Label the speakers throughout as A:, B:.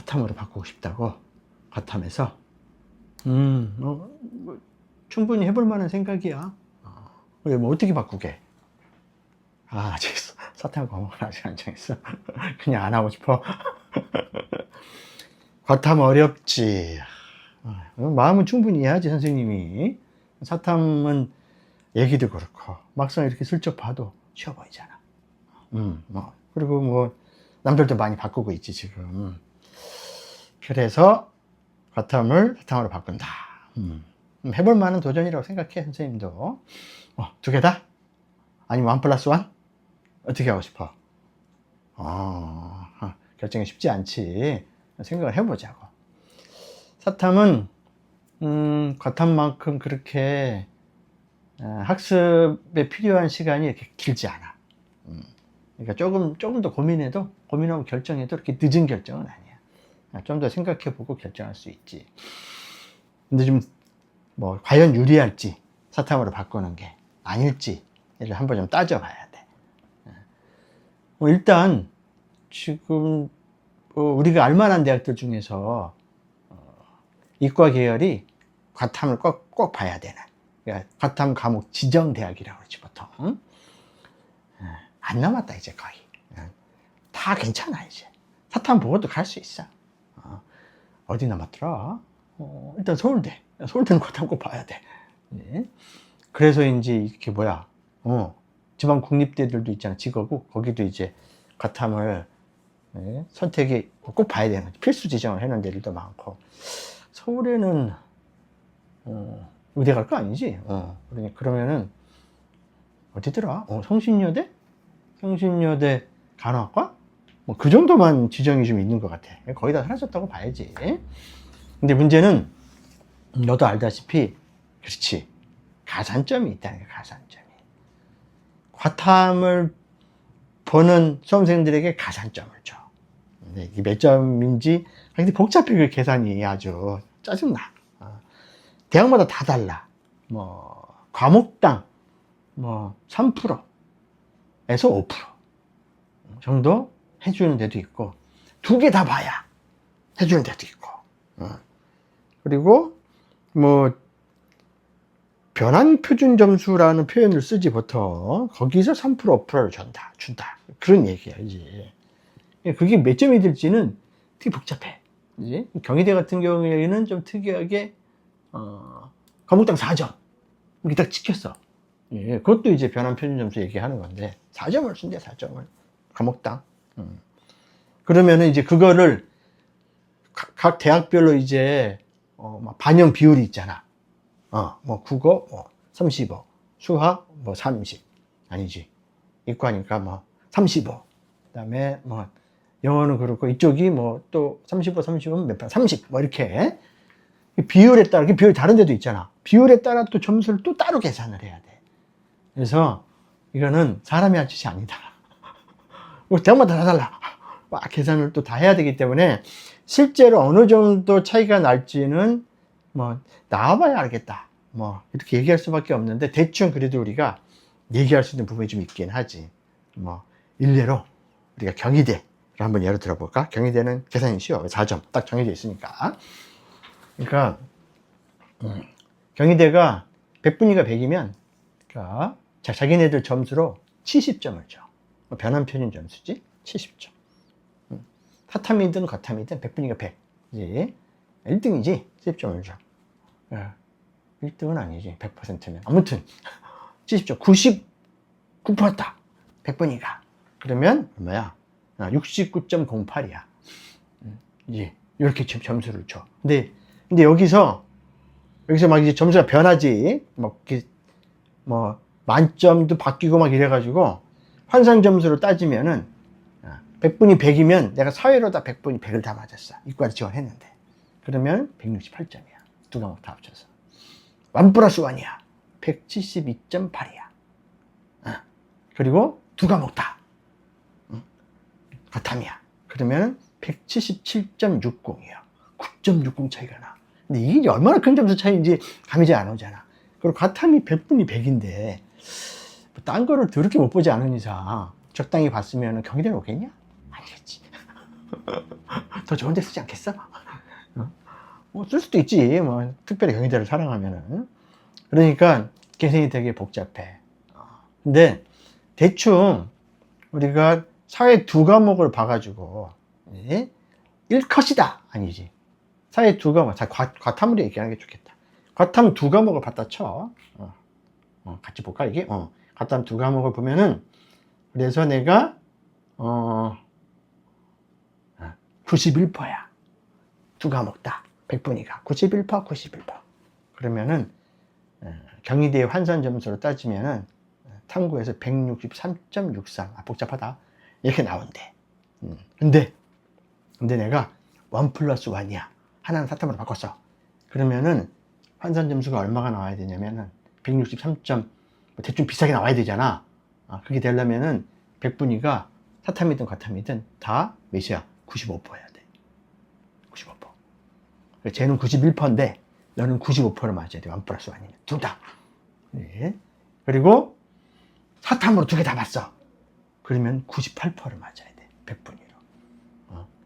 A: 사탐으로 바꾸고 싶다고? 과탐에서? 뭐, 충분히 해볼 만한 생각이야. 왜, 뭐, 어떻게 바꾸게? 아직 사탐 과목은 아직 안 정했어. 그냥 안 하고 싶어. 과탐 어렵지. 마음은 충분히 이해하지, 선생님이. 사탐은 얘기도 그렇고, 막상 이렇게 슬쩍 봐도 쉬워 보이잖아. 그리고 뭐, 남들도 많이 바꾸고 있지, 지금. 그래서, 과탐을 사탐으로 바꾼다. 해볼 만한 도전이라고 생각해, 선생님도. 두 개다? 아니면 1+1? 어떻게 하고 싶어? 결정이 쉽지 않지. 생각을 해보자고. 사탐은, 과탐만큼 그렇게 학습에 필요한 시간이 이렇게 길지 않아. 그러니까 조금 더 고민하고 결정해도 그렇게 늦은 결정은 아니야. 좀 더 생각해보고 결정할 수 있지. 근데 좀, 뭐, 과연 유리할지, 사탐으로 바꾸는 게 아닐지를 한번 좀 따져봐야 돼. 일단, 지금, 우리가 알만한 대학들 중에서, 이과 계열이 과탐을 꼭 봐야 되는, 그러니까 과탐 과목 지정 대학이라고 그러지, 보통. 안 남았다, 이제 거의. 다 괜찮아, 이제. 사탐 보고도 갈 수 있어. 어디 남았더라? 일단 서울대. 서울대는 과탐 꼭 봐야 돼. 네. 그래서인지, 이렇게 지방 국립대들도 있잖아, 직업고. 거기도 이제 과탐을 선택이 꼭 봐야 되는 거지. 필수 지정을 해놓은 데들도 많고. 서울에는, 의대 갈 거 아니지? 그러면은, 어디더라? 성신여대? 성신여대 간호학과? 뭐 그 정도만 지정이 좀 있는 것 같아. 거의 다 사라졌다고 봐야지. 근데 문제는, 너도 알다시피, 그렇지. 가산점이 있다는 거야, 가산점이. 과탐을 보는 수험생들에게 가산점을 줘. 근데 이게 몇 점인지, 근데 복잡해, 그 계산이 아주. 짜증나. 대학마다 다 달라. 과목당, 3%에서 5% 정도 해주는 데도 있고, 2개 다 봐야 해주는 데도 있고. 그리고, 변환 표준 점수라는 표현을 쓰지, 보통. 거기서 3%, 5%를 준다. 그런 얘기야, 이제. 그게 몇 점이 될지는 되게 복잡해. 이제 경희대 같은 경우에는 좀 특이하게, 과목당 4점. 이렇게 딱 찍혔어. 그것도 이제 변환 표준 점수 얘기하는 건데, 4점을 쓴대, 4점을. 과목당. 그러면은 이제 그거를 각 대학별로 이제, 반영 비율이 있잖아. 국어, 35, 수학, 30. 아니지. 이과니까 35. 그 다음에 영어는 그렇고, 이쪽이 또 35, 35면 몇 편? 30. 이렇게. 비율에 따라, 비율이 다른 데도 있잖아. 비율에 따라 또 점수를 또 따로 계산을 해야 돼. 그래서 이거는 사람이 할 짓이 아니다. 대학마다 다 달라. 막 계산을 또 다 해야 되기 때문에 실제로 어느 정도 차이가 날지는 나와봐야 알겠다. 이렇게 얘기할 수밖에 없는데, 대충 그래도 우리가 얘기할 수 있는 부분이 좀 있긴 하지. 일례로 우리가 경희대를 한번 예로 들어볼까? 경희대는 계산이 쉬워. 4점 딱 정해져 있으니까. 그러니까 경희대가 100분위가 100이면, 그러니까 자기네들 점수로 70점을 줘. 변환 표준 점수지? 70점. 사탐이든 과탐이든 100분위가 100. 이제 1등이지? 70점을 줘. 1등은 아니지. 100%면. 아무튼 70점. 99%다. 100분위가. 그러면 얼마야? 69.08이야. 이제 이렇게 점수를 줘. 근데 여기서 막 이제 점수가 변하지. 만점도 바뀌고 막 이래가지고 환산 점수로 따지면은 100분이 100이면 내가 사회로 다 100분이 100을 다 맞았어. 이과를 지원했는데. 그러면 168점이야. 두 과목 다 합쳐서. 1+1이야. 172.8이야. 그리고 두 과목 다. 과탐이야. 그러면 177.60이야. 9.60 차이가 나. 근데 이게 얼마나 큰 점수 차이인지 감이 잘 안 오잖아. 그리고 과탐이 100분이 100인데, 딴 거를 더럽게 못 보지 않은 이상 적당히 봤으면 경희대는 오겠냐? 아니겠지. 더 좋은 데 쓰지 않겠어? 뭐 쓸 수도 있지. 뭐 특별히 경희대를 사랑하면은. 그러니까 계산이 되게 복잡해. 근데 대충 우리가 사회 두 과목을 봐가지고 1컷이다 아니지. 사회 두 과목, 과탐으로 얘기하는 게 좋겠다. 과탐 두 과목을 봤다 쳐. 같이 볼까 이게? 과탐 두 과목을 보면은, 그래서 내가 91%야. 두 과목 다. 100분위가 91%, 91%. 그러면은 경희대의 환산 점수로 따지면은 탐구에서 163.63. 복잡하다. 이렇게 나온대. 근데 내가 1 플러스 1이야. 하나는 사탐으로 바꿨어. 그러면은 환산 점수가 얼마가 나와야 되냐면은 163점, 대충 비슷하게 나와야 되잖아. 그게 되려면은 100분위가 사탐이든 과탐이든 다 몇이야? 95%야 돼. 95%. 쟤는 91%인데 너는 95%를 맞아야 돼. 1 플러스 1이면. 둘 다. 네. 그리고 사탐으로 두 개 다 봤어. 그러면 98%를 맞아야 돼. 100분위로.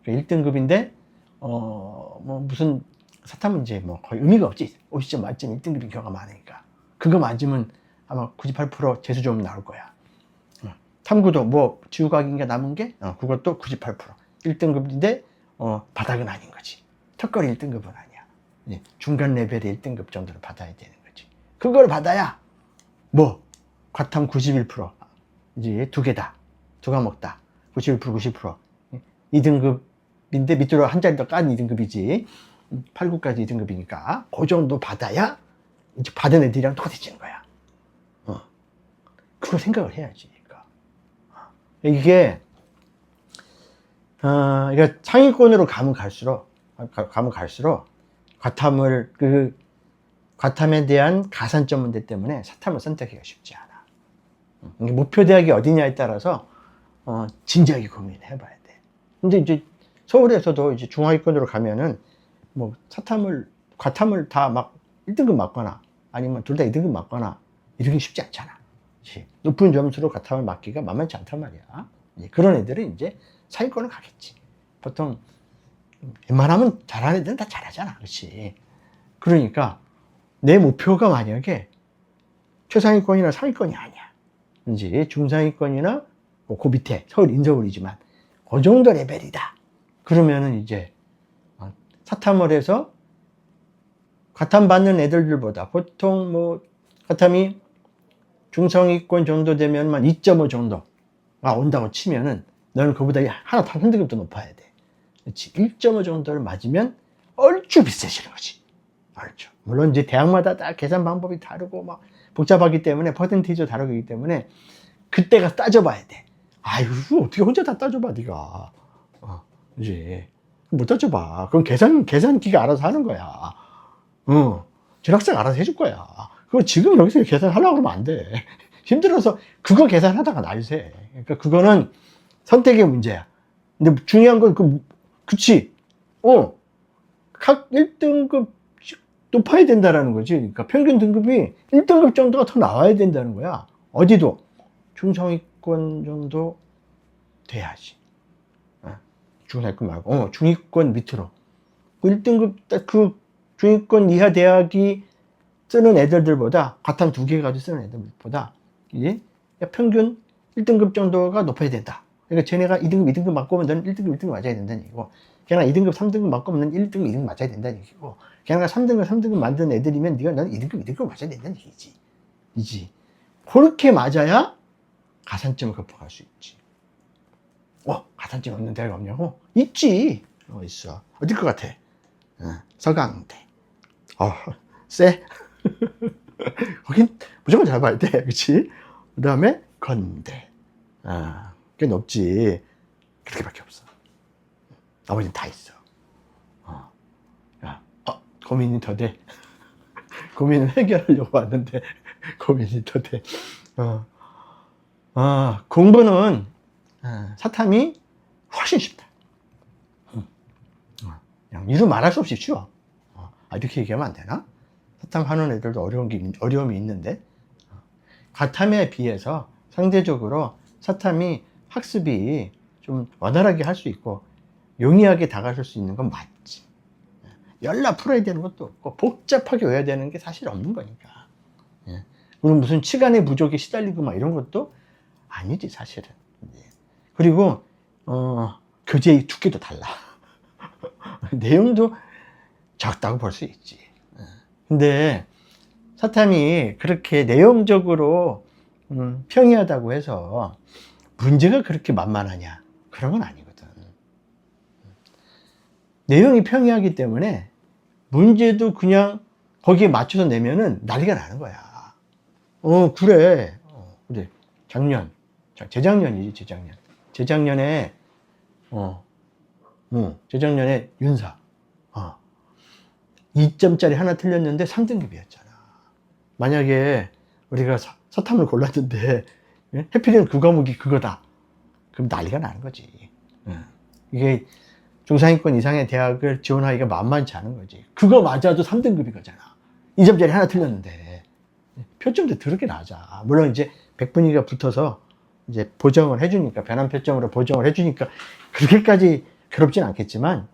A: 1등급인데 뭐 무슨 사탐 문제 뭐 거의 의미가 없지. 50점 만점 1등급인 경우가 많으니까. 그거 맞으면 아마 98% 재수 좀 나올 거야. 탐구도 뭐 지우과학인가 남은 게 그것도 98%. 1등급인데 바닥은 아닌 거지. 턱걸이 1등급은 아니야. 중간 레벨의 1등급 정도를 받아야 되는 거지. 그걸 받아야 뭐 과탐 91%, 이제 두 개 다, 두 과목 다 91%, 90%. 2등급인데 밑으로 한 자리 더 깐 2등급이지. 8, 9까지 2등급이니까 그 정도 받아야 이제 받은 애들이랑 똑같아지는 거야. 그거 생각을 해야지. 그러니까. 이게 상위권으로 가면 갈수록 과탐에 대한 가산점 문제 때문에 사탐을 선택하기가 쉽지 않아. 목표 대학이 어디냐에 따라서 진지하게 고민을 해봐야 돼. 근데 이제 서울에서도 이제 중하위권으로 가면은 뭐 과탐을 다 막 1등급 맞거나 아니면 둘 다 2등급 맞거나 이러기 쉽지 않잖아. 그치? 높은 점수로 과탐을 맞기가 만만치 않단 말이야. 그런 애들은 이제 상위권을 가겠지. 보통 웬만하면 잘하는 애들은 다 잘하잖아. 그렇지? 그러니까 내 목표가 만약에 최상위권이나 상위권이 아니야. 이제 중상위권이나 뭐 그 밑에 서울 인서울이지만 그 정도 레벨이다. 그러면은 이제 사탐을 해서 과탐 받는 애들보다 보통 뭐 과탐이 중상위권 정도 되면만 2.5 정도가 온다고 치면은 너는 그보다 하나 한 등급도 높아야 돼. 그렇지? 1.5 정도를 맞으면 얼추 비슷해지는 거지. 얼추. 물론 이제 대학마다 다 계산 방법이 다르고 막 복잡하기 때문에 퍼센테이지도 다르기 때문에 그때 가서 따져봐야 돼. 아유, 어떻게 혼자 다 따져봐, 네가. 이제 못 따져봐. 그럼 계산기가 알아서 하는 거야. 전학생 알아서 해줄 거야. 그거 지금 여기서 계산하려고 그러면 안 돼. 힘들어서 그거 계산하다가 날새. 그러니까 그거는 선택의 문제야. 근데 중요한 건 그치. 각 1등급 높아야 된다라는 거지. 그러니까 평균 등급이 1등급 정도가 더 나와야 된다는 거야. 어디도 중상위권 정도 돼야지. 중상위권 말고 중위권 밑으로 1등급 그 중위권 이하 대학이 쓰는 애들보다 과탐 2개 가지고 쓰는 애들보다 이제 평균 1등급 정도가 높아야 된다. 그러니까 쟤네가 2등급, 2등급 맞고 오면 너는 1등급, 1등급 맞아야 된다는 얘기고, 걔네가 2등급, 3등급 맞고 오면 너는 1등급, 2등급 맞아야 된다는 얘기고, 걔네가 3등급, 3등급 만든 애들이면 너는 2등급, 2등급 맞아야 된다는 얘기지. 이지. 그렇게 맞아야 가산점을 극복할 수 있지. 가산점 없는 데가 없냐고? 있지. 있어. 어딜 것 같아? 서강대. 쎄. 거긴 무조건 잘 봐야 돼. 그치? 그 다음에 건대. 꽤 높지. 그렇게밖에 없어. 나머지는 다 있어. 고민이 더 돼. 고민을 해결하려고 왔는데, 고민이 더 돼. 공부는, 사탐이 훨씬 쉽다. 그냥 이루 말할 수 없이 쉬워. 이렇게 얘기하면 안 되나? 사탐 하는 애들도 어려움이 있는데, 과탐에 비해서 상대적으로 사탐이 학습이 좀 원활하게 할 수 있고, 용이하게 다가설 수 있는 건 맞지. 열나 풀어야 되는 것도 없고 복잡하게 외워야 되는 게 사실 없는 거니까. 그리고 무슨 치간의 부족에 시달리고 막 이런 것도 아니지 사실은. 그리고 교재의 두께도 달라. 내용도 적다고 볼 수 있지. 근데 사탐이 그렇게 내용적으로 평이하다고 해서 문제가 그렇게 만만하냐? 그런 건 아니거든. 내용이 평이하기 때문에 문제도 그냥 거기에 맞춰서 내면은 난리가 나는 거야. 그래. 그래. 재작년이지, 재작년. 재작년에 윤사. 2점짜리 하나 틀렸는데 3등급이었잖아. 만약에 우리가 서탐을 골랐는데 해피된 그 과목이 그거다. 그럼 난리가 나는 거지. 이게 중상위권 이상의 대학을 지원하기가 만만치 않은 거지. 그거 맞아도 3등급인 거잖아. 2점짜리 하나 틀렸는데. 표점도 더럽게 낮아. 물론 이제 100분위기가 붙어서 이제 보정을 해주니까, 변환 표점으로 보정을 해주니까 그렇게까지 괴롭진 않겠지만,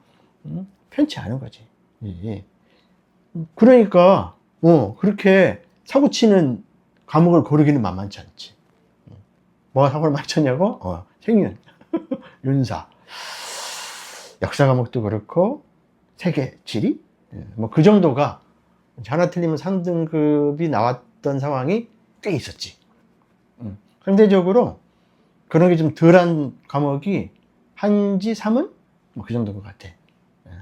A: 편치 않은 거지. 그러니까, 그렇게 사고치는 과목을 고르기는 만만치 않지. 뭐가 사고를 많이 쳤냐고? 생윤, 윤사. 역사 과목도 그렇고, 세계, 지리? 뭐 그 정도가 하나 틀리면 3등급이 나왔던 상황이 꽤 있었지. 상대적으로 그런 게 좀 덜한 과목이 한지, 사문? 뭐 그 정도인 것 같아.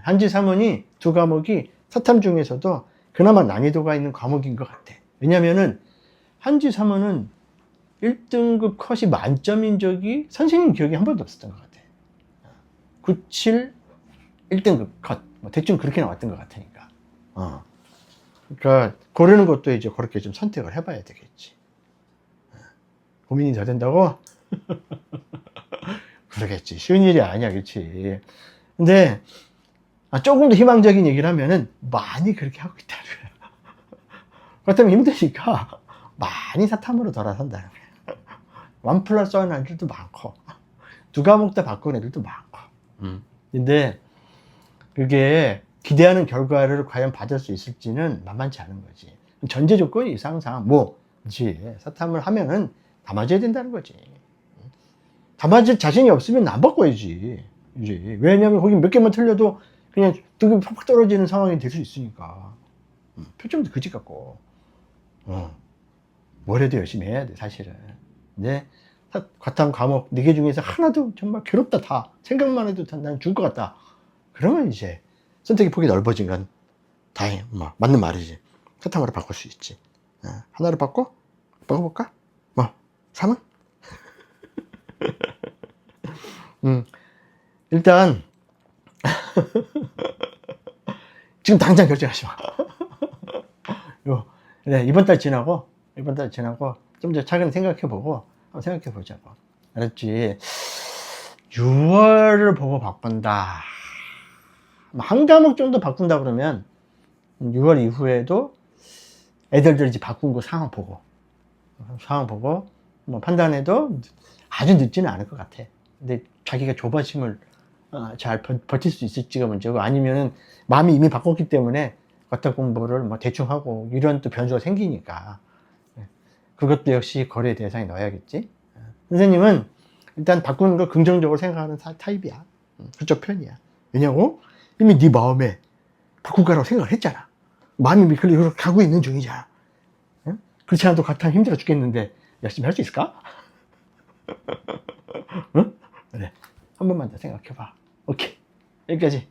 A: 한지, 사문이 두 과목이 서탐 중에서도 그나마 난이도가 있는 과목인 것 같아. 왜냐면은 한지, 사문은 1등급 컷이 만점인 적이 선생님 기억에 한 번도 없었던 것 같아. 97, 1등급 컷. 뭐 대충 그렇게 나왔던 것 같으니까. 그러니까 고르는 것도 이제 그렇게 좀 선택을 해봐야 되겠지. 고민이 더 된다고? 그러겠지. 쉬운 일이 아니야, 그렇지. 근데 조금 더 희망적인 얘기를 하면은 많이 그렇게 하고 있다는 거야. 그렇다면 힘드니까 많이 사탐으로 돌아선다는 거야. 1+1 하는 애들도 많고, 두 과목 다 바꾼 애들도 많고. 근데 그게 기대하는 결과를 과연 받을 수 있을지는 만만치 않은 거지. 전제 조건이 이상상 뭐지, 사탐을 하면은 다 맞아야 된다는 거지. 다 맞을 자신이 없으면 안 바꿔야지. 이제 왜냐면 거기 몇 개만 틀려도 그냥 등급이 팍팍 떨어지는 상황이 될 수 있으니까. 표점도 그지 같고. 뭘 해도 열심히 해야 돼, 사실은. 근데 과탐 과목 4개 중에서 하나도 정말 괴롭다, 다 생각만 해도 난 죽을 것 같다, 그러면 이제 선택의 폭이 넓어진 건 다행, 뭐 맞는 말이지. 사탐으로 바꿀 수 있지. 하나를 바꿔볼까? 뭐 3은? 일단 지금 당장 결정하지 마. 네, 이번 달 지나고 좀 더 차근히 생각해보고 한번 생각해보자고. 알았지? 6월을 보고 바꾼다. 한 과목 정도 바꾼다 그러면 6월 이후에도 애들들 이제 바꾼 거 상황 보고 뭐 판단해도 아주 늦지는 않을 것 같아. 근데 자기가 조바심을 잘 버틸 수 있을지가 문제고, 아니면은 마음이 이미 바꿨기 때문에 과탐 공부를 뭐 대충 하고 이런 또 변수가 생기니까 그것도 역시 고려의 대상에 넣어야겠지. 선생님은 일단 바꾸는 걸 긍정적으로 생각하는 타입이야. 그쪽 편이야. 왜냐고? 이미 네 마음에 바꿀까라고 생각을 했잖아. 마음이 그렇게 가고 있는 중이잖아. 그렇지 않아도 과탐 힘들어 죽겠는데 열심히 할 수 있을까? 응? 그래. 한 번만 더 생각해봐. 오케이. 여기까지.